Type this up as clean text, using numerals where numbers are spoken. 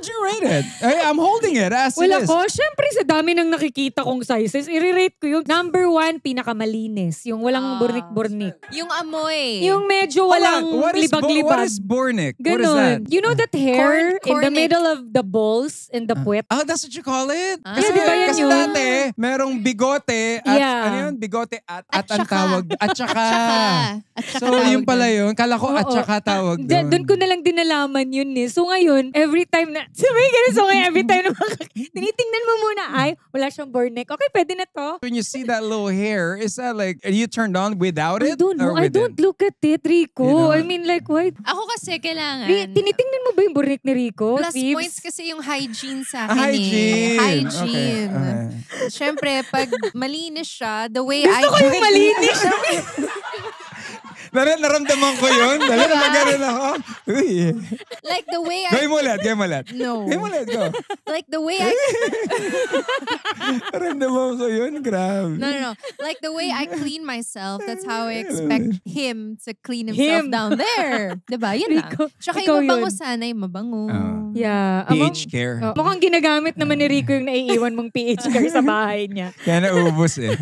you rate it? I'm holding it as Wala it is. ko. Syempre, sa dami ng nakikita kong sizes, i-rate ko yung number 1, pinakamalinis. Yung walang burnik-burnik. Yung amoy. Yung medyo walang What libag-libag. is bornick? What is Ganon. that? You know that hair in the Cornic. middle of the balls and the puwet? Oh, that's what you call it? Yeah, di ba yan kasi yun? dati, merong bigote at Yeah. ano yun? Bigote at ang tsaka. tawag. At tsaka. At saka So, yun pala yun. Kala ko at Oo. tsaka tawag doon. Doon ko na lang din nalaman yun eh. So ngayon, every time na, sabi ganun, so ngayon, every time na tinitingnan mo muna, ay, wala siyang burnek. Okay, pwede na to. When you see that little hair, is that like, are you turned on without I it? don't know. or I with don't it? look at it, Rico. You know? I mean, like, why? Ako kasi kailangan. Tinitingnan mo ba yung burnek ni Rico? Plus Thieves? points kasi yung hygiene sa akin Hygiene. Hygiene. Okay. Siyempre, pag malinis siya, the way Gusto ko yung malinis. Naramdaman ko yun. Dali na ganun ako. Uy. Like the way Gawin mo ulit, gawin mo ulit. No. Gawin mo ulit, go. Like the way I... Naramdaman ko yun, grabe. No. Like the way I clean myself, that's how I expect him to clean himself Him. down there. Diba? Yun lang. Rico, Tsaka ikaw yung mabango yun. sana, yung mabango. Yeah. PH care. Mukhang ginagamit naman ni Rico yung naiiwan mong PH care sa bahay niya. Kaya naubos eh.